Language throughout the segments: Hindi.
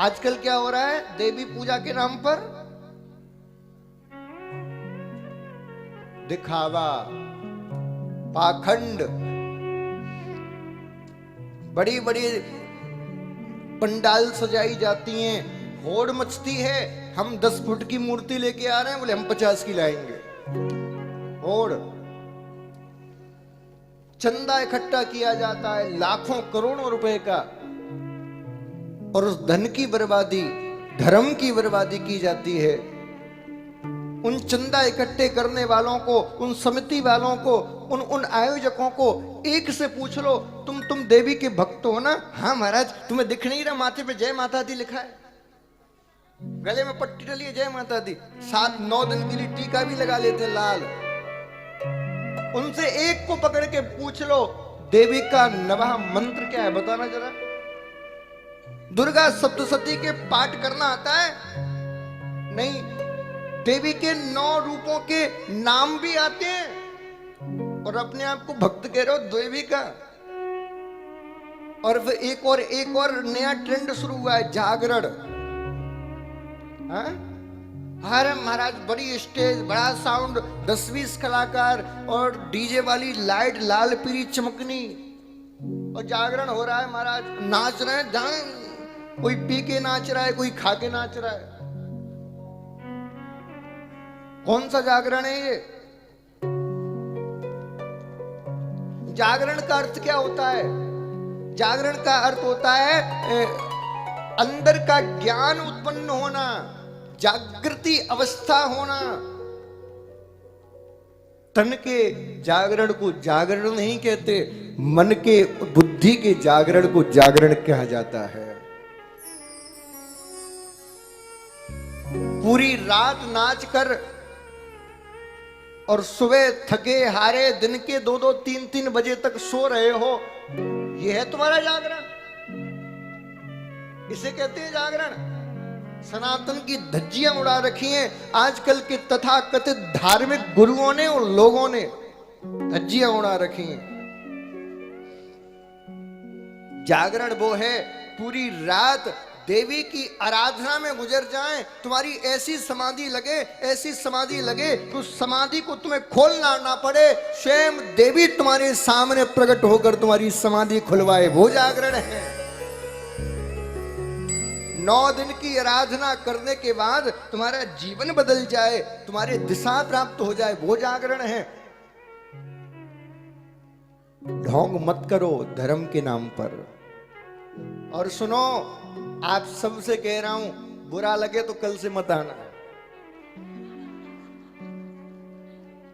आजकल क्या हो रहा है? देवी पूजा के नाम पर दिखावा, पाखंड, बड़ी बड़ी पंडाल सजाई जाती हैं, होड़ मचती है। हम 10 फुट की मूर्ति लेके आ रहे हैं, बोले हम 50 की लाएंगे। होड़, चंदा इकट्ठा किया जाता है लाखों करोड़ों रुपए का, और उस धन की बर्बादी, धर्म की बर्बादी की जाती है। उन चंदा इकट्ठे करने वालों को, उन समिति वालों को, उन आयोजकों को एक से पूछ लो, तुम देवी के भक्त हो ना? हाँ महाराज, तुम्हें दिख नहीं रहा माथे पे जय माता दी लिखा है, गले में पट्टी डली है जय माता दी, 7-9 दिन के लिए टीका भी लगा लेते लाल। उनसे एक को पकड़ के पूछ लो, देवी का नवाह मंत्र क्या है बताना जरा। दुर्गा सप्तशती के पाठ करना आता है? नहीं। देवी के 9 रूपों के नाम भी आते हैं, और अपने आप को भक्त कह रहे हो देवी का। और फिर एक और नया ट्रेंड शुरू हुआ है, जागरण। अरे महाराज, बड़ी स्टेज, बड़ा साउंड, 10-20 कलाकार और डीजे वाली लाइट लाल पीली चमकनी, और जागरण हो रहा है महाराज। नाच रहे हैं, कोई पी के नाच रहा है, कोई खा के नाच रहा है। कौन सा जागरण है ये? जागरण का अर्थ क्या होता है? जागरण का अर्थ होता है अंदर का ज्ञान उत्पन्न होना, जागृति अवस्था होना। तन के जागरण को जागरण नहीं कहते, मन के, बुद्धि के जागरण को जागरण कहा जाता है। पूरी रात नाच कर और सुबह थके हारे दिन के 2-2, 3-3 बजे तक सो रहे हो, यह है तुम्हारा जागरण? इसे कहते हैं जागरण? सनातन की धज्जियां उड़ा रखी हैं आजकल के तथाकथित धार्मिक गुरुओं ने और लोगों ने, धज्जियां उड़ा रखी हैं। जागरण वो है पूरी रात देवी की आराधना में गुजर जाए, तुम्हारी ऐसी समाधि लगे कि उस समाधि को तुम्हें खोलना ना पड़े, स्वयं देवी तुम्हारे सामने प्रकट होकर तुम्हारी समाधि खुलवाए, वो जागरण है। 9 दिन की आराधना करने के बाद तुम्हारा जीवन बदल जाए, तुम्हारे दिशा प्राप्त हो जाए, वो जागरण है। ढोंग मत करो धर्म के नाम पर। और सुनो, आप सबसे कह रहा हूं, बुरा लगे तो कल से मत आना।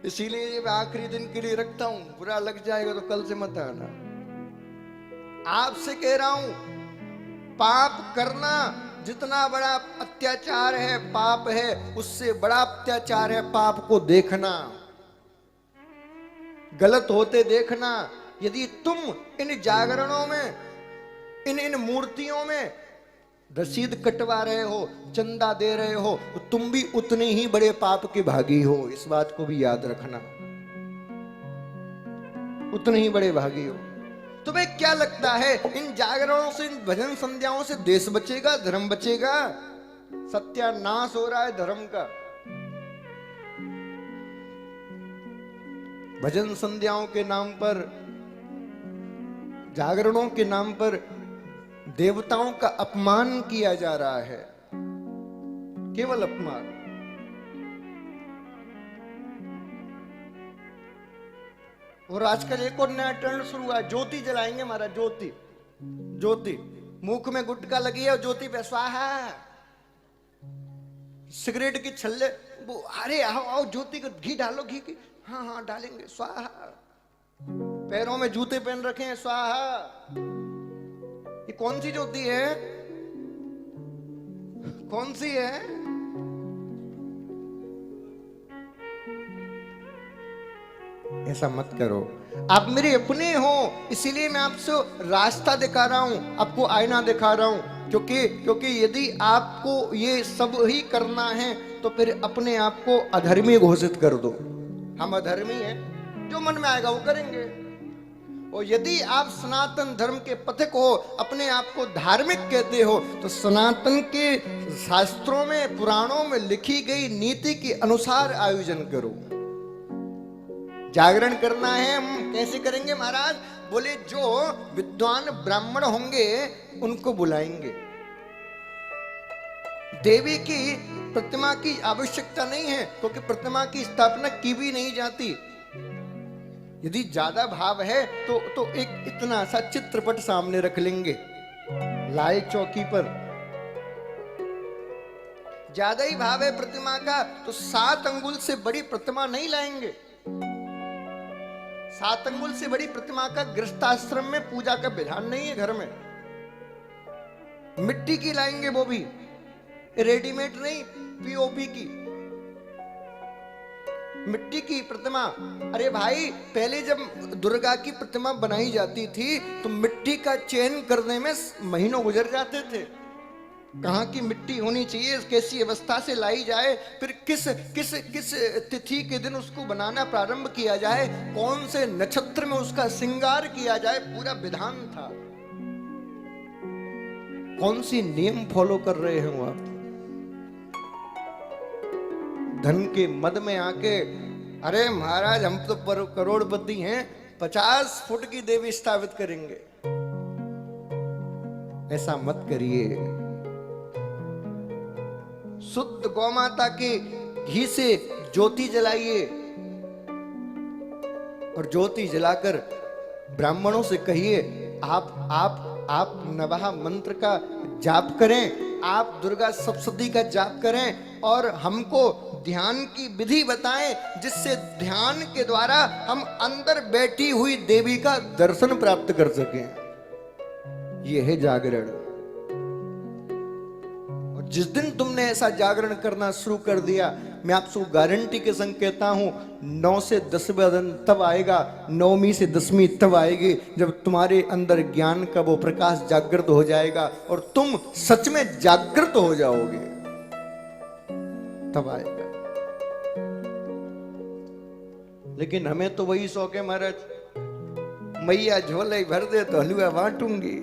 इसीलिए मैं आखिरी दिन के लिए रखता हूं, बुरा लग जाएगा तो कल से मत आना। आपसे कह रहा हूं, पाप करना जितना बड़ा अत्याचार है, पाप है, उससे बड़ा अत्याचार है पाप को देखना, गलत होते देखना। यदि तुम इन जागरणों में, इन मूर्तियों में रसीद कटवा रहे हो, चंदा दे रहे हो, तो तुम भी उतने ही बड़े पाप के भागी हो, इस बात को भी याद रखना। उतने ही बड़े भागी हो। तुम्हें क्या लगता है इन जागरणों से, इन भजन संध्याओं से देश बचेगा, धर्म बचेगा? सत्यानाश हो रहा है धर्म का। भजन संध्याओं के नाम पर, जागरणों के नाम पर देवताओं का अपमान किया जा रहा है, केवल अपमान। और आजकल एक और नया ट्रेंड शुरू हुआ है, ज्योति जलाएंगे महाराज, ज्योति मुख में गुटका लगी है और ज्योति पे स्वाहा। सिगरेट की छल्ले, वो अरे आओ आओ ज्योति को घी डालो, घी की, हाँ हाँ डालेंगे, स्वाहा। पैरों में जूते पहन रखे हैं, स्वाहा। ये कौन सी ज्योति है? कौन सी है? ऐसा मत करो। आप मेरे अपने हो, इसीलिए मैं आपसे रास्ता दिखा रहा हूं, आपको आईना दिखा रहा हूं। क्योंकि यदि आपको ये सब ही करना है तो फिर अपने आप को अधर्मी घोषित कर दो। हम अधर्मी हैं, जो मन में आएगा वो करेंगे। और यदि आप सनातन धर्म के पथिक हो, अपने आप को धार्मिक कहते हो, तो सनातन के शास्त्रों में, पुराणों में लिखी गई नीति के अनुसार आयोजन करो। जागरण करना है, हम कैसे करेंगे महाराज? बोले जो विद्वान ब्राह्मण होंगे उनको बुलाएंगे। देवी की प्रतिमा की आवश्यकता नहीं है, क्योंकि प्रतिमा की स्थापना की भी नहीं जाती। यदि ज्यादा भाव है तो एक इतना सा चित्रपट सामने रख लेंगे, लाए चौकी पर। ज्यादा ही भाव है प्रतिमा का तो 7 अंगुल से बड़ी प्रतिमा नहीं लाएंगे। 7 अंगुल से बड़ी प्रतिमा का गृहस्थाश्रम में पूजा का विधान नहीं है। घर में मिट्टी की लाएंगे, वो भी रेडीमेड नहीं, पीओपी की मिट्टी की प्रतिमा। अरे भाई, पहले जब दुर्गा की प्रतिमा बनाई जाती थी तो मिट्टी का चयन करने में महीनों गुजर जाते थे। कहाँ की मिट्टी होनी चाहिए, कैसी अवस्था से लाई जाए, फिर किस किस किस तिथि के दिन उसको बनाना प्रारंभ किया जाए, कौन से नक्षत्र में उसका श्रृंगार किया जाए, पूरा विधान था। कौन सी नियम फॉलो कर रहे हो आप? धन के मद में आके, अरे महाराज हम तो करोड़पति हैं, 50 फुट की देवी स्थापित करेंगे। ऐसा मत करिए। शुद्ध गौमाता के घी से ज्योति जलाइए, और ज्योति जलाकर ब्राह्मणों से कहिए आप नवाह मंत्र का जाप करें, आप दुर्गा सप्तशती का जाप करें, और हमको ध्यान की विधि बताएं, जिससे ध्यान के द्वारा हम अंदर बैठी हुई देवी का दर्शन प्राप्त कर सकें। यह है जागरण। और जिस दिन तुमने ऐसा जागरण करना शुरू कर दिया, मैं आपको गारंटी के संग कहता हूं, 9 से 10वें दिन तब आएगा, 9वीं से 10वीं तब आएगी, जब तुम्हारे अंदर ज्ञान का वो प्रकाश जागृत हो जाएगा और तुम सच में जागृत हो जाओगे। तब आएगा। लेकिन हमें तो वही शौक है महाराज, मैया झोले भर दे तो हलवा बांटूंगी।